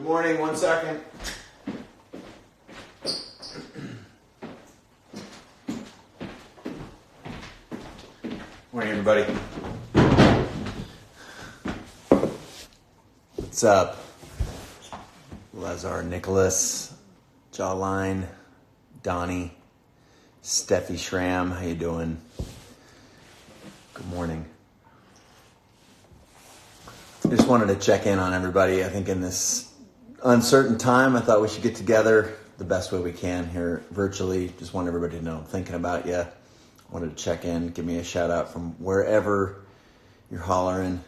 morning, 1 second. Morning, everybody. What's up? Lazar, Nicholas, Jawline, Donnie, Steffi Schramm, how you doing? Good morning. I just wanted to check in on everybody. I think in this uncertain time, I thought we should get together the best way we can here virtually. Just want everybody to know I'm thinking about you. Wanted to check in, give me a shout out from wherever you're hollering.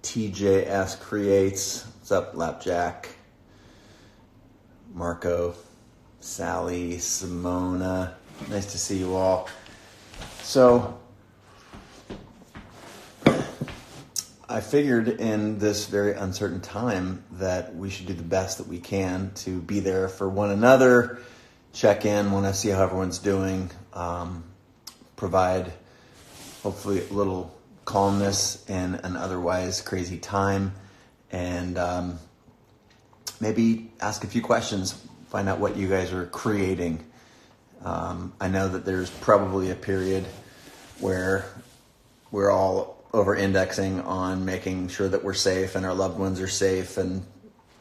TJS Creates, what's up, Lapjack? Marco, Sally, Simona, nice to see you all. So, I figured in this very uncertain time that we should do the best that we can to be there for one another, check in, want to see how everyone's doing, provide hopefully a little calmness in an otherwise crazy time, and maybe ask a few questions, find out what you guys are creating. I know that there's probably a period where we're all over-indexing on making sure that we're safe and our loved ones are safe, and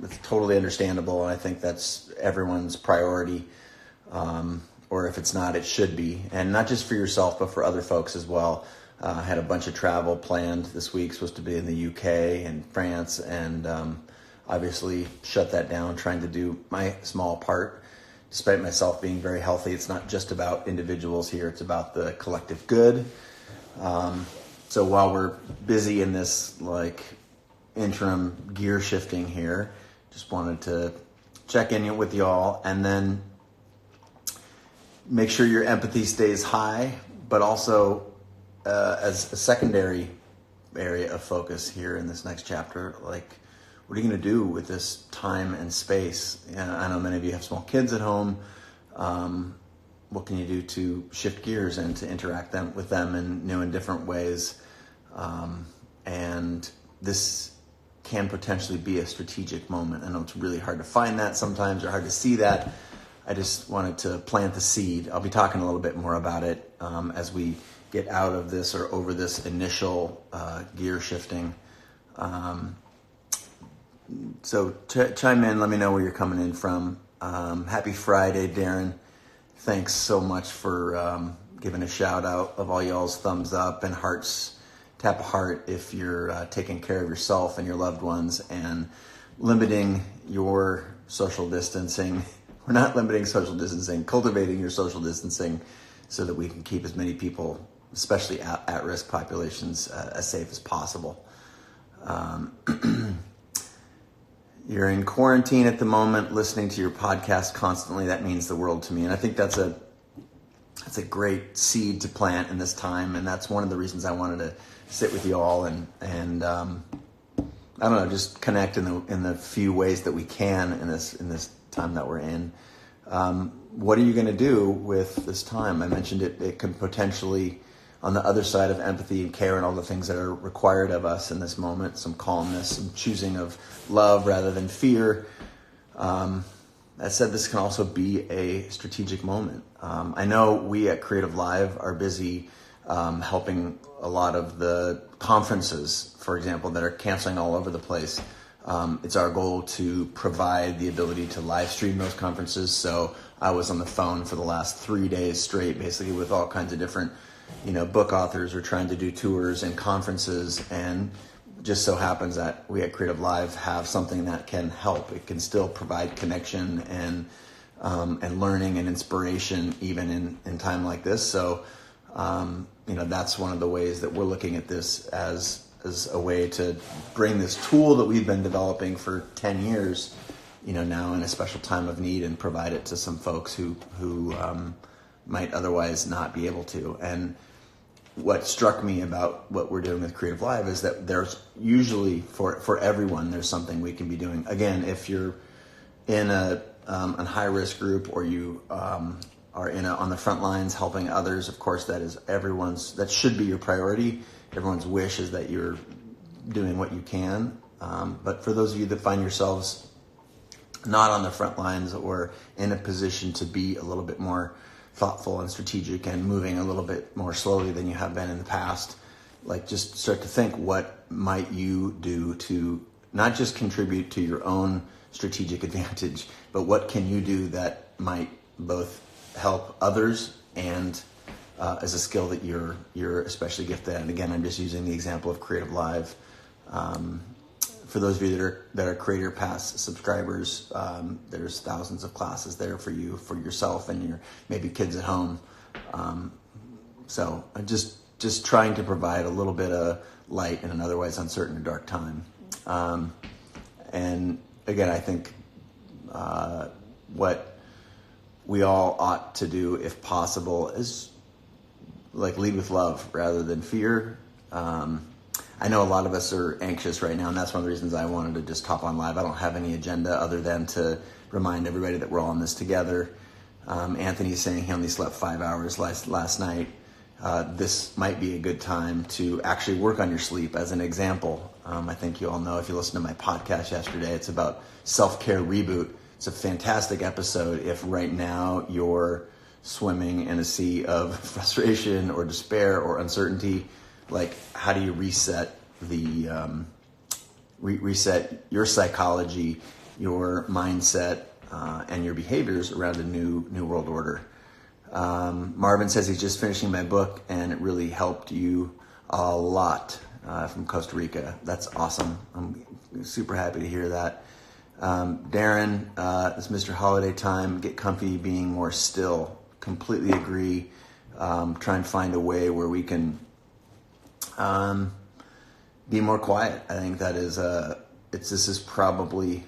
it's totally understandable, and I think that's everyone's priority, or if it's not, it should be, and not just for yourself, but for other folks as well. I had a bunch of travel planned this week, supposed to be in the UK and France, and obviously shut that down, trying to do my small part. Despite myself being very healthy, it's not just about individuals here, it's about the collective good. So while we're busy in this interim gear shifting here, just wanted to check in with y'all and then make sure your empathy stays high, but also as a secondary area of focus here in this next chapter, what are you going to do with this time and space? I know many of you have small kids at home. What can you do to shift gears and to interact with them in new and different ways? And this can potentially be a strategic moment. I know it's really hard to find that sometimes, or hard to see that. I just wanted to plant the seed. I'll be talking a little bit more about it as we get out of this or over this initial gear shifting. So chime in, let me know where you're coming in from. Happy Friday, Darren. Thanks so much for giving a shout out of all y'all's thumbs up and hearts. Tap a heart if you're taking care of yourself and your loved ones and limiting your social distancing. We're not limiting social distancing, cultivating your social distancing so that we can keep as many people, especially at-risk populations, as safe as possible. You're in quarantine at the moment, listening to your podcast constantly. That means the world to me. And I think that's a great seed to plant in this time. And that's one of the reasons I wanted to sit with you all and I don't know, just connect in the few ways that we can in this time that we're in. What are you going to do with this time? I mentioned it could potentially, on the other side of empathy and care and all the things that are required of us in this moment, some calmness, some choosing of love rather than fear. That said, this can also be a strategic moment. I know we at Creative Live are busy helping a lot of the conferences, for example, that are canceling all over the place. It's our goal to provide the ability to live stream those conferences. So I was on the phone for the last 3 days straight, basically with all kinds of different book authors are trying to do tours and conferences, and just so happens that we at Creative Live have something that can help. It can still provide connection and learning and inspiration even in time like this. So, that's one of the ways that we're looking at this as a way to bring this tool that we've been developing for 10 years, now in a special time of need, and provide it to some folks who might otherwise not be able to. And what struck me about what we're doing with Creative Live is that there's usually for everyone, there's something we can be doing. Again, if you're in a high risk group, or you are on the front lines helping others, of course that should be your priority. Everyone's wish is that you're doing what you can. But for those of you that find yourselves not on the front lines or in a position to be a little bit more thoughtful and strategic and moving a little bit more slowly than you have been in the past, like just start to think, what might you do to not just contribute to your own strategic advantage, but what can you do that might both help others and as a skill that you're especially gifted at. And again, I'm just using the example of Creative Live. For those of you that are Creator Pass subscribers, there's thousands of classes there for you, for yourself and your maybe kids at home. So I'm just trying to provide a little bit of light in an otherwise uncertain or dark time. And again, I think what we all ought to do, if possible, is like lead with love rather than fear. I know a lot of us are anxious right now, and that's one of the reasons I wanted to just hop on live. I don't have any agenda other than to remind everybody that we're all in this together. Anthony's saying he only slept 5 hours last night. This might be a good time to actually work on your sleep. As an example, I think you all know, if you listened to my podcast yesterday, it's about Self-Care Reboot. It's a fantastic episode if right now you're swimming in a sea of frustration or despair or uncertainty. Like, how do you reset reset your psychology, your mindset, and your behaviors around a new world order? Marvin says he's just finishing my book and it really helped you a lot, from Costa Rica. That's awesome. I'm super happy to hear that. Darren, it's Mr. Holiday time. Get comfy being more still. Completely agree. Try and find a way where we can be more quiet. I think that is this is probably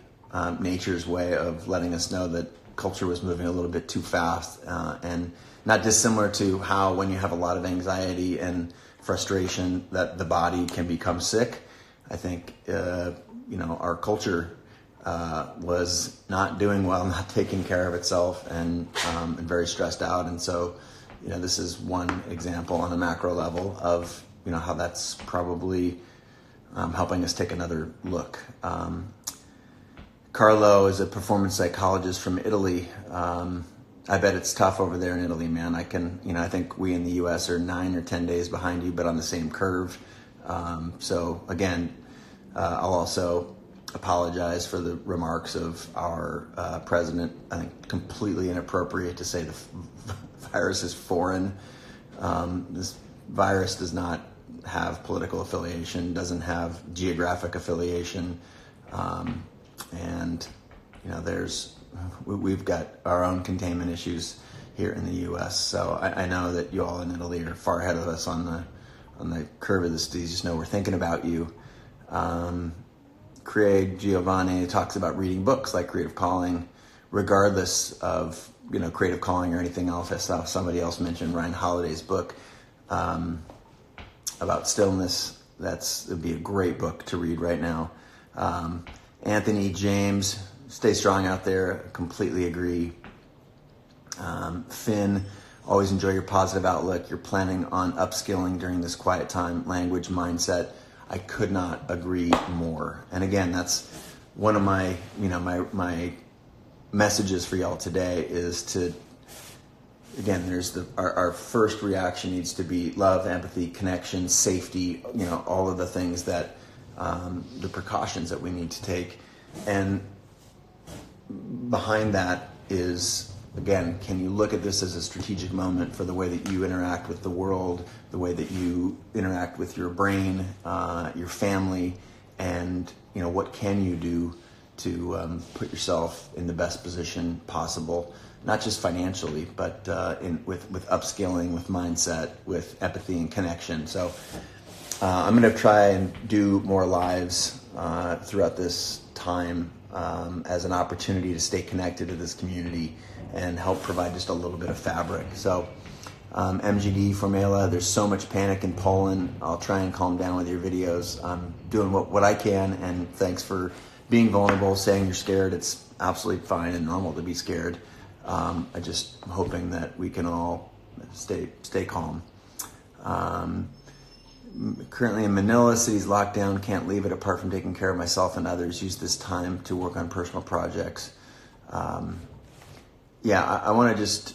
nature's way of letting us know that culture was moving a little bit too fast, and not dissimilar to how when you have a lot of anxiety and frustration that the body can become sick. I think our culture was not doing well, not taking care of itself, and very stressed out. And so, this is one example on a macro level of how that's probably helping us take another look. Carlo is a performance psychologist from Italy. I bet it's tough over there in Italy, man. I think we in the U.S. are 9 or 10 days behind you, but on the same curve. So again, I'll also apologize for the remarks of our president. I think completely inappropriate to say the virus is foreign. This virus does not have political affiliation, doesn't have geographic affiliation, and we've got our own containment issues here in the U.S. So I know that you all in Italy are far ahead of us on the curve of this disease. Just know we're thinking about you. Craig Giovanni talks about reading books like Creative Calling, regardless of Creative Calling or anything else. I saw somebody else mention Ryan Holiday's book about stillness. It'd be a great book to read right now. Anthony James, stay strong out there. Completely agree. Finn, always enjoy your positive outlook. You're planning on upskilling during this quiet time. Language, mindset. I could not agree more. And again, that's one of my my messages for y'all today is to, again, there's our first reaction needs to be love, empathy, connection, safety, all of the things that, the precautions that we need to take. And behind that is, again, can you look at this as a strategic moment for the way that you interact with the world, the way that you interact with your brain, your family, and what can you do to put yourself in the best position possible, not just financially, but with upskilling, with mindset, with empathy and connection. So I'm going to try and do more lives throughout this time as an opportunity to stay connected to this community and help provide just a little bit of fabric. So MGD Formula, there's so much panic in Poland. I'll try and calm down with your videos. I'm doing what I can, and thanks for being vulnerable, saying you're scared. It's absolutely fine and normal to be scared. I'm just hoping that we can all stay calm. Currently in Manila, city's locked down, can't leave it apart from taking care of myself and others. Use this time to work on personal projects. I want to just,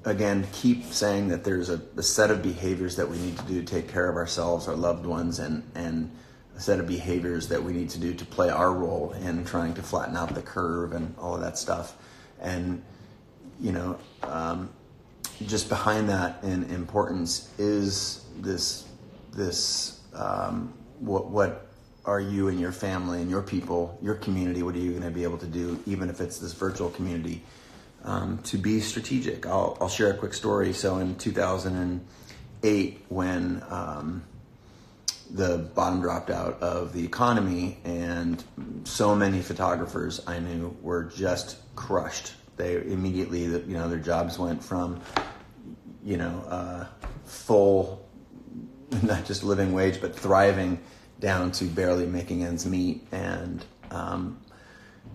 again, keep saying that there's a set of behaviors that we need to do to take care of ourselves, our loved ones, and a set of behaviors that we need to do to play our role in trying to flatten out the curve and all of that stuff. And, just behind that in importance is this what are you and your family and your people, your community, what are you going to be able to do, even if it's this virtual community, to be strategic. I'll share a quick story. So in 2008, when the bottom dropped out of the economy and so many photographers I knew were just crushed. They immediately, their jobs went from, full, not just living wage, but thriving, down to barely making ends meet. And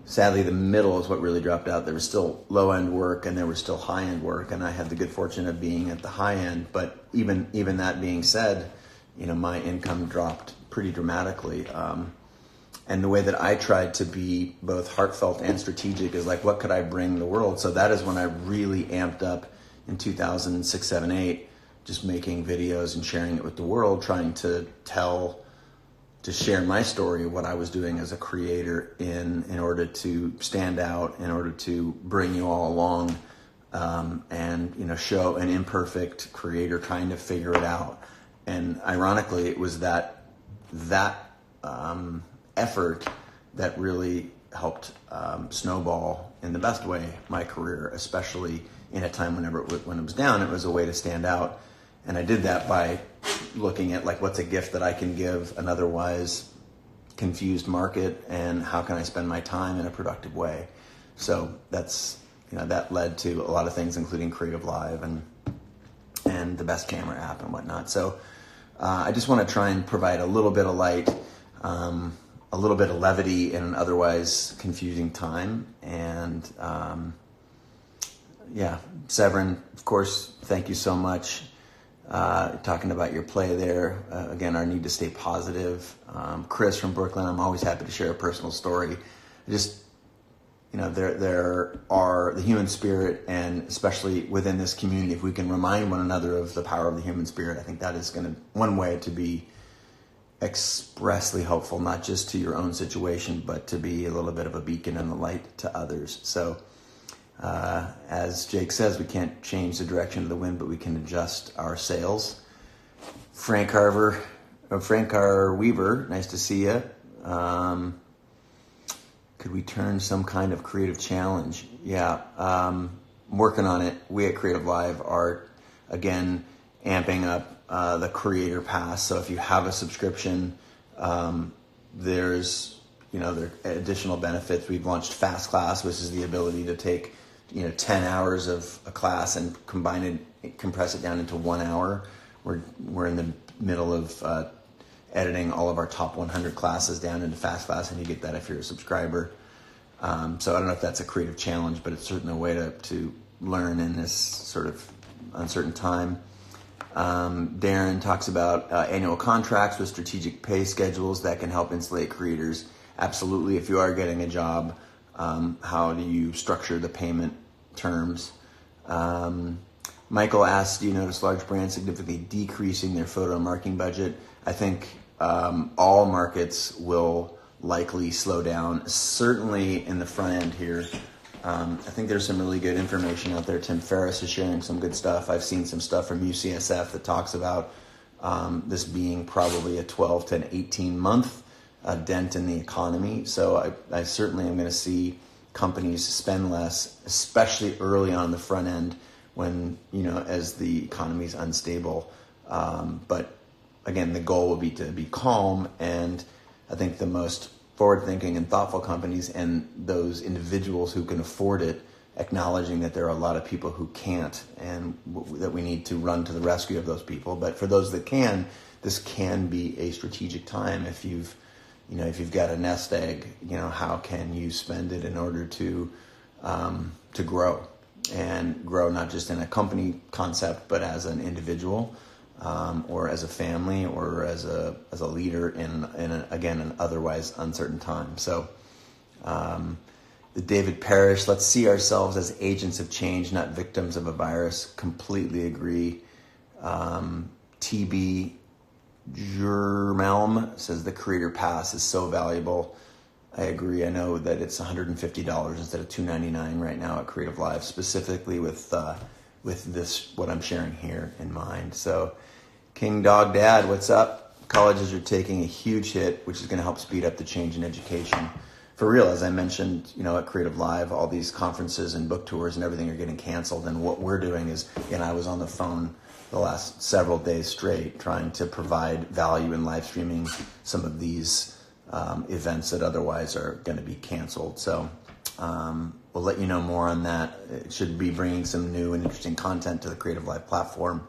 sadly, the middle is what really dropped out. There was still low-end work and there was still high-end work, and I had the good fortune of being at the high end. But even that being said, my income dropped pretty dramatically. And the way that I tried to be both heartfelt and strategic is like, what could I bring the world? So that is when I really amped up in 2006, 7, 8, just making videos and sharing it with the world, trying to share my story of what I was doing as a creator in order to stand out, in order to bring you all along, and show an imperfect creator trying to figure it out. And ironically, it was that effort that really helped snowball in the best way my career, especially in a time when it was down. It was a way to stand out, and I did that by looking at what's a gift that I can give an otherwise confused market, and how can I spend my time in a productive way. So that's that led to a lot of things, including Creative Live and the Best Camera app and whatnot. So I just want to try and provide a little bit of light, a little bit of levity in an otherwise confusing time. And Severin, of course, thank you so much. Talking about your play there. Again, our need to stay positive. Chris from Brooklyn, I'm always happy to share a personal story. There are the human spirit, and especially within this community, if we can remind one another of the power of the human spirit, I think that is one way to be expressly helpful, not just to your own situation, but to be a little bit of a beacon and a light to others. So, as Jake says, we can't change the direction of the wind, but we can adjust our sails. Frank R. Weaver, nice to see you. Could we turn some kind of creative challenge? Yeah, I'm working on it. We at Creative Live are, again, amping up the creator pass. So if you have a subscription, there's there are additional benefits. We've launched Fast Class, which is the ability to take 10 hours of a class and compress it down into 1 hour. We're in the middle of editing all of our top 100 classes down into Fast Class, and you get that if you're a subscriber. So I don't know if that's a creative challenge, but it's certainly a way to learn in this sort of uncertain time. Darren talks about annual contracts with strategic pay schedules that can help insulate creators. Absolutely. If you are getting a job, how do you structure the payment terms? Michael asks, do you notice large brands significantly decreasing their photo and marketing budget? I think all markets will likely slow down, certainly in the front end here. I think there's some really good information out there. Tim Ferriss is sharing some good stuff. I've seen some stuff from UCSF that talks about this being probably a 12 to an 18-month dent in the economy. So I certainly am going to see companies spend less, especially early on the front end when, as the economy is unstable. But again, the goal will be to be calm, and I think the most forward-thinking and thoughtful companies and those individuals who can afford it, acknowledging that there are a lot of people who can't, and that we need to run to the rescue of those people. But for those that can, this can be a strategic time. If you've got a nest egg, how can you spend it in order to grow, and grow not just in a company concept, but as an individual, or as a family, or as a leader in an otherwise uncertain time. So, The David Parrish, let's see ourselves as agents of change, not victims of a virus. Completely agree. TB Jermelm says the Creator Pass is so valuable. I agree. I know that it's $150 instead of $299 right now at Creative Live, specifically with this, what I'm sharing here in mind. So, King Dog Dad, what's up? Colleges are taking a huge hit, which is going to help speed up the change in education. For real, as I mentioned, at Creative Live, all these conferences and book tours and everything are getting canceled. And what we're doing is, I was on the phone the last several days straight trying to provide value in live streaming some of these events that otherwise are going to be canceled. So we'll let you know more on that. It should be bringing some new and interesting content to the Creative Live platform.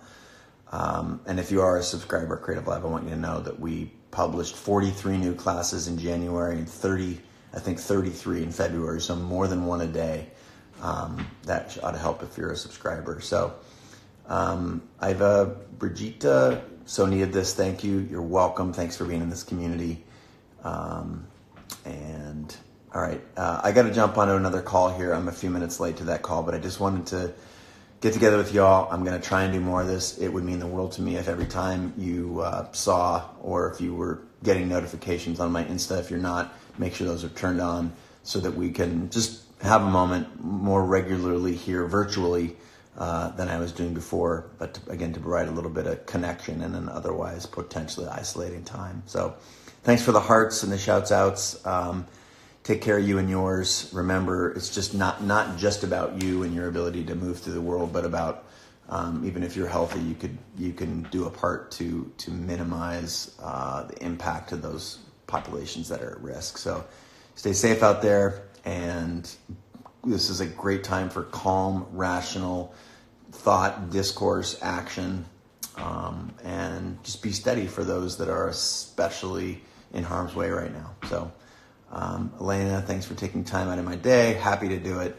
And if you are a subscriber at Creative Live, I want you to know that we published 43 new classes in January and 33 in February, so more than one a day. That ought to help if you're a subscriber. So I've Brigitte, so needed this. Thank you. You're welcome. Thanks for being in this community. And all right, I got to jump onto another call here. I'm a few minutes late to that call, but I just wanted to get together with y'all. I'm going to try and do more of this. It would mean the world to me if every time you saw, or if you were getting notifications on my Insta. If you're not, make sure those are turned on so that we can just have a moment more regularly here virtually than I was doing before, but again, to provide a little bit of connection in an otherwise potentially isolating time. So thanks for the hearts and the shouts outs. Take care of you and yours. Remember, it's just not just about you and your ability to move through the world, but about even if you're healthy, you can do a part to minimize the impact of those populations that are at risk. So stay safe out there, and this is a great time for calm, rational thought, discourse, action, and just be steady for those that are especially in harm's way right now. So Elena, thanks for taking time out of my day. Happy to do it.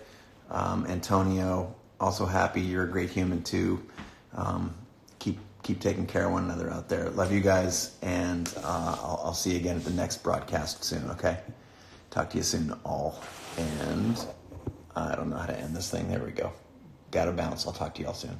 Antonio, also happy. You're a great human too. Keep taking care of one another out there. Love you guys, and I'll see you again at the next broadcast soon, okay? Talk to you soon, all. And I don't know how to end this thing. There we go. Gotta bounce. I'll talk to you all soon.